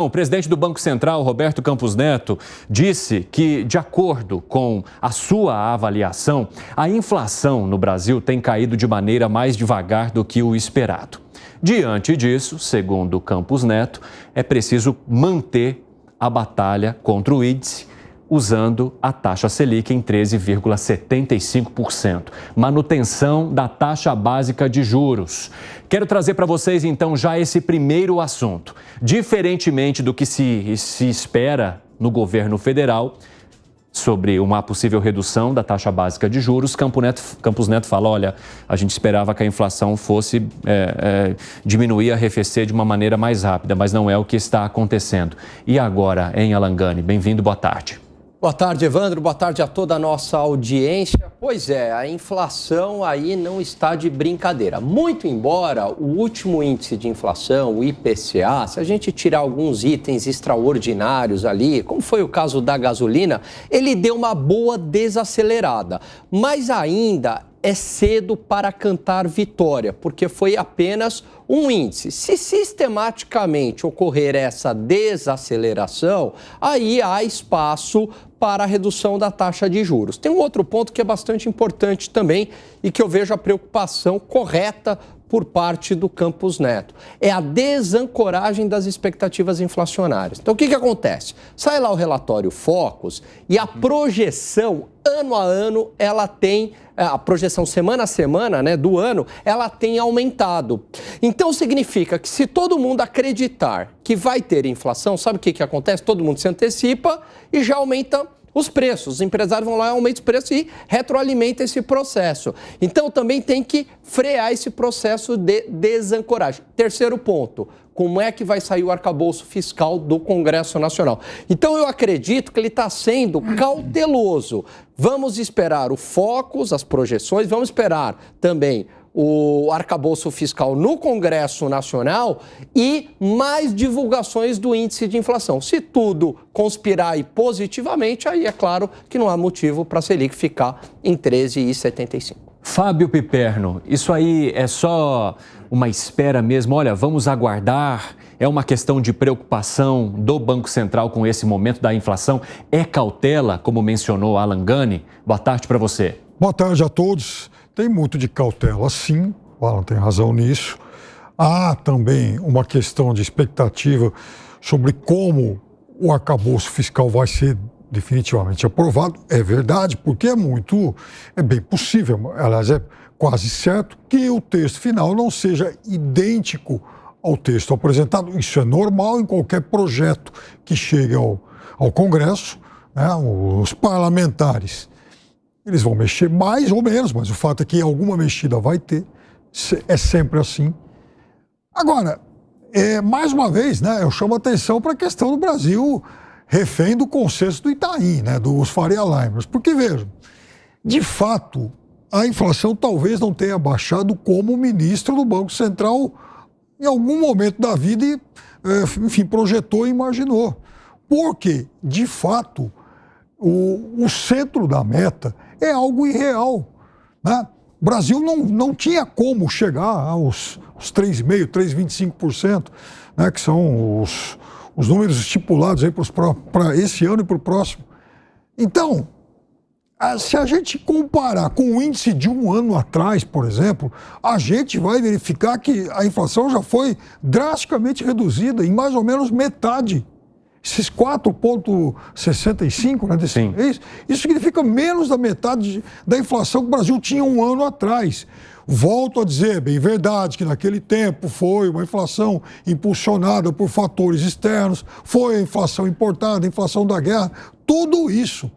O presidente do Banco Central, Roberto Campos Neto, disse que, de acordo com a sua avaliação, a inflação no Brasil tem caído de maneira mais devagar do que o esperado. Diante disso, segundo Campos Neto, é preciso manter a batalha contra o índice, usando a taxa Selic em 13,75%. Manutenção da taxa básica de juros. Quero trazer para vocês, então, já esse primeiro assunto. Diferentemente do que se espera no governo federal, sobre uma possível redução da taxa básica de juros, Campos Neto fala, olha, a gente esperava que a inflação fosse diminuir, arrefecer de uma maneira mais rápida, mas não é o que está acontecendo. E agora, em Alangane? Bem-vindo, boa tarde. Boa tarde, Evandro. Boa tarde a toda a nossa audiência. Pois é, a inflação aí não está de brincadeira. Muito embora o último índice de inflação, o IPCA, se a gente tirar alguns itens extraordinários ali, como foi o caso da gasolina, ele deu uma boa desacelerada. Mas ainda é cedo para cantar vitória, porque foi apenas um índice. Se sistematicamente ocorrer essa desaceleração, aí há espaço para a redução da taxa de juros. Tem um outro ponto que é bastante importante também e que eu vejo a preocupação correta por parte do Campos Neto. É a desancoragem das expectativas inflacionárias. Então, o que acontece? Sai lá o relatório Focus e a projeção, ano a ano, ela tem, a projeção semana a semana, né, do ano, ela tem aumentado. Então, significa que se todo mundo acreditar que vai ter inflação, sabe o que acontece? Todo mundo se antecipa e já aumenta os preços. Os empresários vão lá e aumentam os preços e retroalimentam esse processo. Então, também tem que frear esse processo de desancoragem. Terceiro ponto, como é que vai sair o arcabouço fiscal do Congresso Nacional? Então, eu acredito que ele está sendo cauteloso. Vamos esperar o Focus, as projeções, vamos esperar também o arcabouço fiscal no Congresso Nacional e mais divulgações do índice de inflação. Se tudo conspirar e positivamente, aí é claro que não há motivo para a Selic ficar em 13,75. Fábio Piperno, isso aí é só uma espera mesmo? Olha, vamos aguardar? É uma questão de preocupação do Banco Central com esse momento da inflação? É cautela, como mencionou Alan Gani? Boa tarde para você. Boa tarde a todos. Tem muito de cautela, sim, o Alan tem razão nisso. Há também uma questão de expectativa sobre como o arcabouço fiscal vai ser definitivamente aprovado. É verdade, porque é bem possível, aliás, é quase certo que o texto final não seja idêntico ao texto apresentado. Isso é normal em qualquer projeto que chegue ao Congresso, né? Os parlamentares, eles vão mexer mais ou menos, mas o fato é que alguma mexida vai ter, é sempre assim. Agora, mais uma vez, né, eu chamo a atenção para a questão do Brasil refém do consenso do Itaim, né, dos Faria Limers, porque vejam, de fato, a inflação talvez não tenha baixado como o ministro do Banco Central em algum momento da vida, enfim, projetou e imaginou. Porque, de fato, o centro da meta é algo irreal, né? O Brasil não tinha como chegar aos 3,5%, 3,25%, né, que são os números estipulados para esse ano e para o próximo. Então, se a gente comparar com o índice de um ano atrás, por exemplo, a gente vai verificar que a inflação já foi drasticamente reduzida em mais ou menos metade. Esses 4,65, né, desse mês, isso significa menos da metade da inflação que o Brasil tinha um ano atrás. Volto a dizer, bem verdade, que naquele tempo foi uma inflação impulsionada por fatores externos, foi a inflação importada, a inflação da guerra, tudo isso.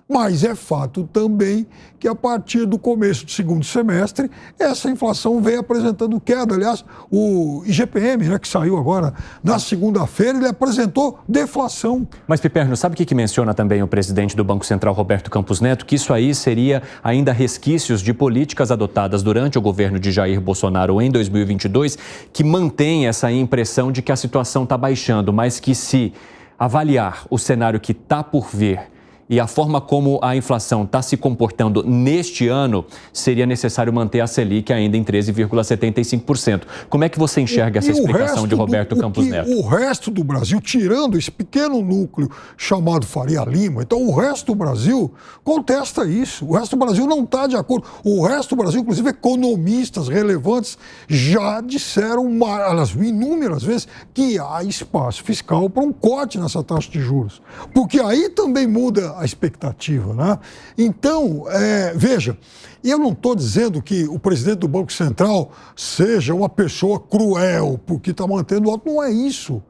Mas é fato também que a partir do começo do segundo semestre, essa inflação vem apresentando queda. Aliás, o IGPM, né, que saiu agora na segunda-feira, ele apresentou deflação. Mas, Piperno, sabe o que menciona também o presidente do Banco Central, Roberto Campos Neto? Que isso aí seria ainda resquícios de políticas adotadas durante o governo de Jair Bolsonaro em 2022, que mantém essa impressão de que a situação está baixando, mas que se avaliar o cenário que está por vir e a forma como a inflação está se comportando neste ano, seria necessário manter a Selic ainda em 13,75%. Como é que você enxerga essa explicação de Roberto Campos Neto? O resto do Brasil, tirando esse pequeno núcleo chamado Faria Lima, então o resto do Brasil contesta isso. O resto do Brasil não está de acordo. O resto do Brasil, inclusive economistas relevantes, já disseram inúmeras vezes que há espaço fiscal para um corte nessa taxa de juros. Porque aí também muda a expectativa, né? Então, veja, eu não estou dizendo que o presidente do Banco Central seja uma pessoa cruel porque está mantendo alto, não é isso.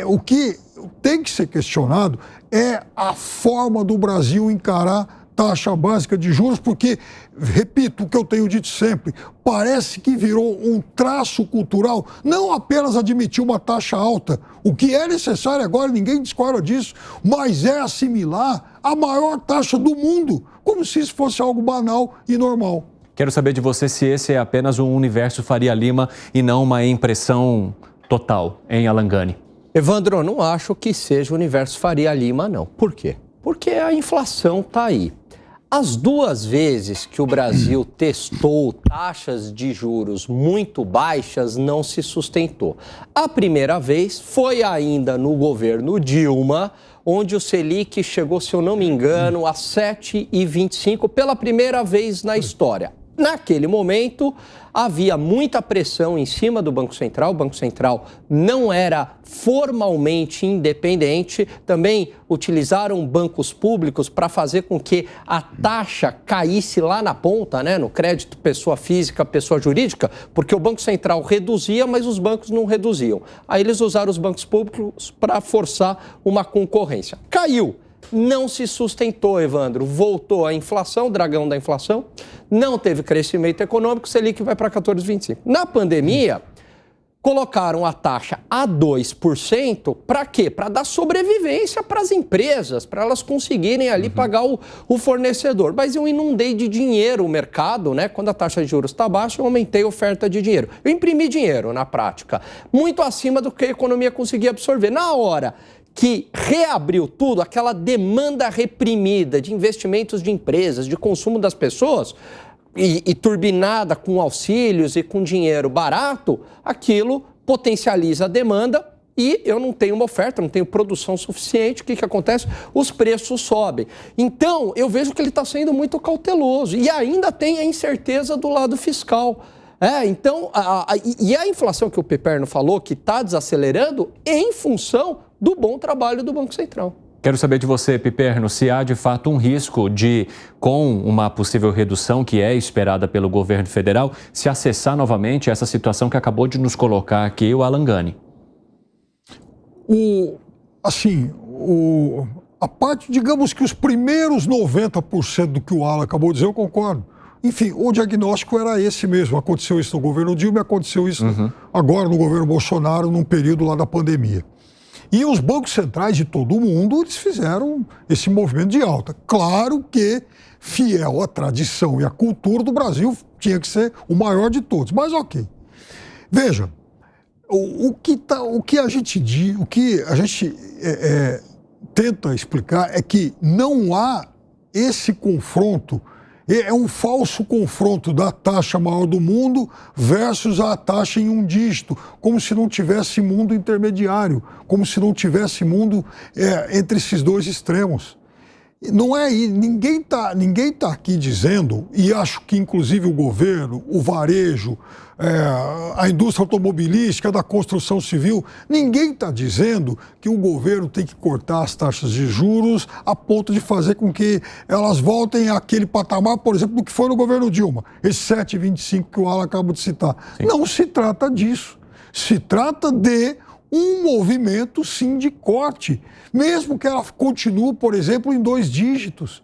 O que tem que ser questionado é a forma do Brasil encarar taxa básica de juros, porque, repito o que eu tenho dito sempre, parece que virou um traço cultural, não apenas admitir uma taxa alta, o que é necessário agora, ninguém discorda disso, mas é assimilar a maior taxa do mundo, como se isso fosse algo banal e normal. Quero saber de você se esse é apenas um universo Faria Lima e não uma impressão total, em Alangani. Evandro, eu não acho que seja o universo Faria Lima, não. Por quê? Porque a inflação está aí. As duas vezes que o Brasil testou taxas de juros muito baixas, não se sustentou. A primeira vez foi ainda no governo Dilma, onde o Selic chegou, se eu não me engano, a 7,25 pela primeira vez na história. Naquele momento, havia muita pressão em cima do Banco Central. O Banco Central não era formalmente independente. Também utilizaram bancos públicos para fazer com que a taxa caísse lá na ponta, né, no crédito pessoa física, pessoa jurídica, porque o Banco Central reduzia, mas os bancos não reduziam. Aí eles usaram os bancos públicos para forçar uma concorrência. Caiu. Não se sustentou, Evandro. Voltou a inflação, o dragão da inflação. Não teve crescimento econômico, Selic vai para 14,25. Na pandemia, colocaram a taxa a 2%, para quê? Para dar sobrevivência para as empresas, para elas conseguirem ali pagar o fornecedor. Mas eu inundei de dinheiro o mercado, né? Quando a taxa de juros está baixa, eu aumentei a oferta de dinheiro. Eu imprimi dinheiro na prática, muito acima do que a economia conseguia absorver. Na hora que reabriu tudo, aquela demanda reprimida de investimentos de empresas, de consumo das pessoas, e turbinada com auxílios e com dinheiro barato, aquilo potencializa a demanda e eu não tenho uma oferta, não tenho produção suficiente. O que acontece? Os preços sobem. Então, eu vejo que ele está sendo muito cauteloso e ainda tem a incerteza do lado fiscal. Então, a inflação que o Piperno falou, que está desacelerando, é em função do bom trabalho do Banco Central. Quero saber de você, Piperno, se há de fato um risco de, com uma possível redução que é esperada pelo governo federal, se acessar novamente essa situação que acabou de nos colocar aqui o Alangani. A parte, digamos que os primeiros 90% do que o Alan acabou de dizer, eu concordo. Enfim, o diagnóstico era esse mesmo. Aconteceu isso no governo Dilma e aconteceu isso agora no governo Bolsonaro, num período lá da pandemia. E os bancos centrais de todo o mundo, eles fizeram esse movimento de alta. Claro que, fiel à tradição e à cultura do Brasil, tinha que ser o maior de todos. Mas ok. Veja, o que a gente tenta explicar é que não há esse confronto. É um falso confronto da taxa maior do mundo versus a taxa em um dígito, como se não tivesse mundo intermediário, como se não tivesse mundo entre esses dois extremos. Não é aí, ninguém tá aqui dizendo, e acho que inclusive o governo, o varejo, a indústria automobilística, da construção civil, ninguém está dizendo que o governo tem que cortar as taxas de juros a ponto de fazer com que elas voltem àquele patamar, por exemplo, do que foi no governo Dilma, esse 7,25 que o Alan acabou de citar. Sim. Não se trata disso. Se trata de um movimento, sim, de corte, mesmo que ela continue, por exemplo, em 2 dígitos.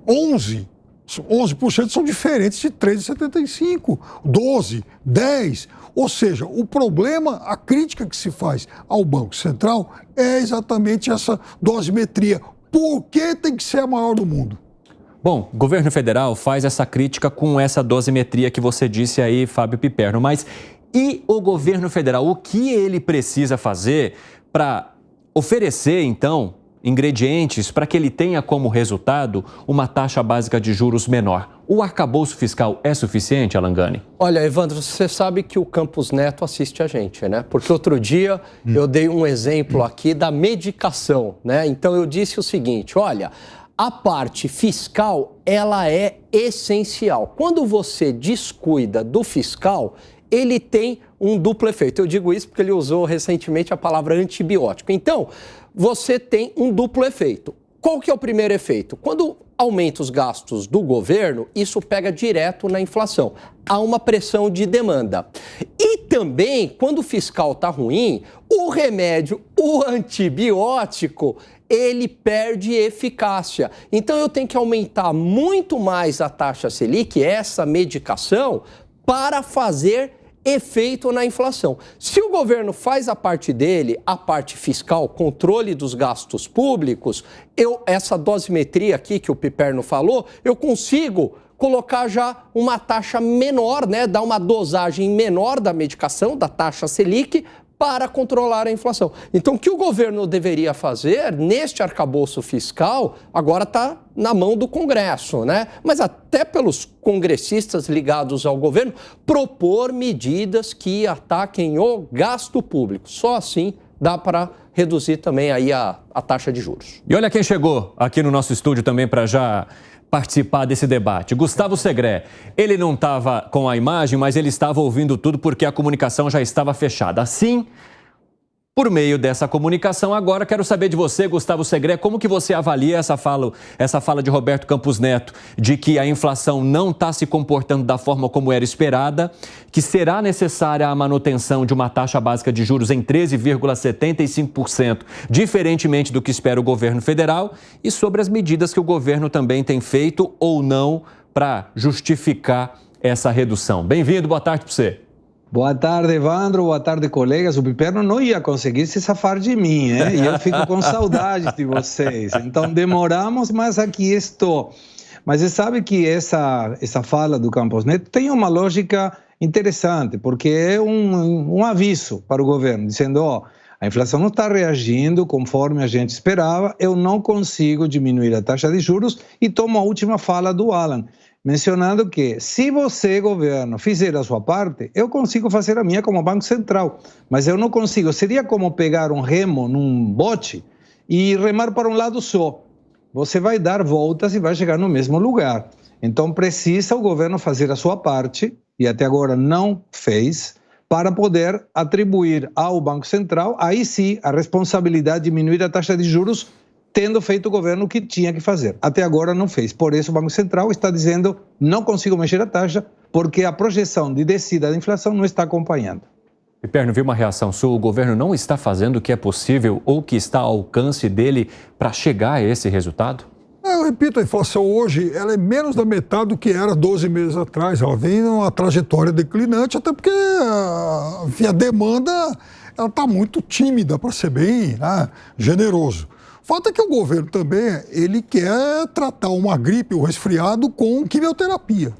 11% são diferentes de 13,75, 12, 10. Ou seja, o problema, a crítica que se faz ao Banco Central é exatamente essa dosimetria. Por que tem que ser a maior do mundo? Bom, o governo federal faz essa crítica com essa dosimetria que você disse aí, Fábio Piperno, mas e o governo federal, o que ele precisa fazer para oferecer, então, ingredientes para que ele tenha como resultado uma taxa básica de juros menor. O arcabouço fiscal é suficiente, Alan Gani? Olha, Evandro, você sabe que o Campos Neto assiste a gente, né? Porque outro dia eu dei um exemplo aqui da medicação, né? Então eu disse o seguinte, olha, a parte fiscal, ela é essencial. Quando você descuida do fiscal, ele tem um duplo efeito. Eu digo isso porque ele usou recentemente a palavra antibiótico. Então, você tem um duplo efeito. Qual que é o primeiro efeito? Quando aumenta os gastos do governo, isso pega direto na inflação. Há uma pressão de demanda. E também, quando o fiscal está ruim, o remédio, o antibiótico, ele perde eficácia. Então, eu tenho que aumentar muito mais a taxa Selic, essa medicação, para fazer efeito na inflação. Se o governo faz a parte dele, a parte fiscal, controle dos gastos públicos, essa dosimetria aqui que o Piperno falou, eu consigo colocar já uma taxa menor, né, dar uma dosagem menor da medicação, da taxa Selic, para controlar a inflação. Então, o que o governo deveria fazer neste arcabouço fiscal, agora está na mão do Congresso, né? Mas até pelos congressistas ligados ao governo, propor medidas que ataquem o gasto público. Só assim dá para reduzir também aí a taxa de juros. E olha quem chegou aqui no nosso estúdio também para já participar desse debate. Gustavo Segré, ele não estava com a imagem, mas ele estava ouvindo tudo porque a comunicação já estava fechada. Assim, por meio dessa comunicação, agora quero saber de você, Gustavo Segré, como que você avalia essa fala de Roberto Campos Neto, de que a inflação não está se comportando da forma como era esperada, que será necessária a manutenção de uma taxa básica de juros em 13,75%, diferentemente do que espera o governo federal, e sobre as medidas que o governo também tem feito ou não para justificar essa redução. Bem-vindo, boa tarde para você. Boa tarde, Evandro. Boa tarde, colegas. O Piperno não ia conseguir se safar de mim, hein? E eu fico com saudade de vocês. Então, demoramos, mas aqui estou. Mas você sabe que essa fala do Campos Neto tem uma lógica interessante, porque é um aviso para o governo, dizendo, ó, a inflação não está reagindo conforme a gente esperava, eu não consigo diminuir a taxa de juros, e tomo a última fala do Alan, mencionando que, se você, governo, fizer a sua parte, eu consigo fazer a minha como Banco Central, mas eu não consigo. Seria como pegar um remo num bote e remar para um lado só. Você vai dar voltas e vai chegar no mesmo lugar. Então, precisa o governo fazer a sua parte, e até agora não fez, para poder atribuir ao Banco Central, aí sim, a responsabilidade de diminuir a taxa de juros, tendo feito o governo o que tinha que fazer. Até agora não fez. Por isso o Banco Central está dizendo, não consigo mexer a taxa, porque a projeção de descida da inflação não está acompanhando. Piperno, viu uma reação sua? O governo não está fazendo o que é possível ou que está ao alcance dele para chegar a esse resultado? Eu repito, a inflação hoje ela é menos da metade do que era 12 meses atrás. Ela vem numa trajetória declinante, até porque a demanda está muito tímida, para ser bem generoso. O fato é que o governo também ele quer tratar uma gripe ou resfriado com quimioterapia.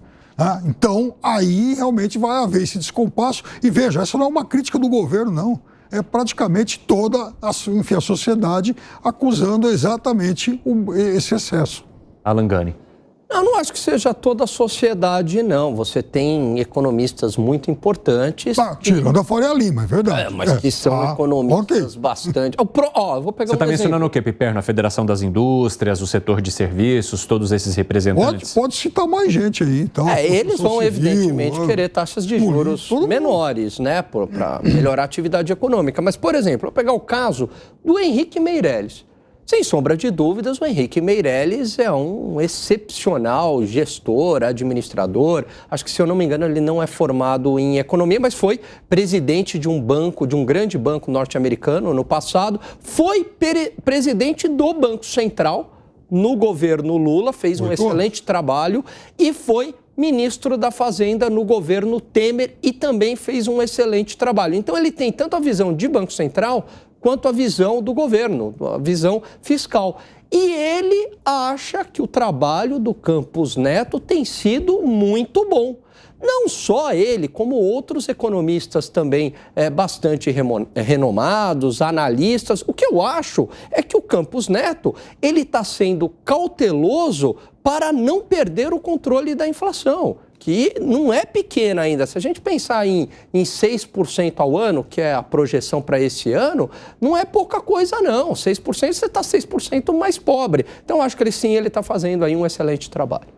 Então, aí realmente vai haver esse descompasso. E veja, essa não é uma crítica do governo, não. É praticamente toda a sociedade acusando exatamente esse excesso. Alan Gani. Eu não acho que seja toda a sociedade, não. Você tem economistas muito importantes. Tirando a Faria Lima, é verdade. Mas que são economistas bastante... Eu vou pegar Você está mencionando o quê, Piperno? A Federação das Indústrias, o setor de serviços, todos esses representantes? Pode citar mais gente aí. Então, eles vão, evidentemente, querer taxas de juros menores, né? Para melhorar a atividade econômica. Mas, por exemplo, eu vou pegar o caso do Henrique Meirelles. Sem sombra de dúvidas, o Henrique Meirelles é um excepcional gestor, administrador. Acho que, se eu não me engano, ele não é formado em economia, mas foi presidente de um banco, de um grande banco norte-americano no passado. Foi presidente do Banco Central no governo Lula, fez um excelente trabalho e foi ministro da Fazenda no governo Temer e também fez um excelente trabalho. Então, ele tem tanto a visão de Banco Central quanto a visão do governo, a visão fiscal. E ele acha que o trabalho do Campos Neto tem sido muito bom. Não só ele, como outros economistas também bastante renomados, analistas. O que eu acho é que o Campos Neto, ele está sendo cauteloso para não perder o controle da inflação, que não é pequena ainda. Se a gente pensar em 6% ao ano, que é a projeção para esse ano, não é pouca coisa não. 6% você está 6% mais pobre. Então, acho que ele está fazendo aí um excelente trabalho.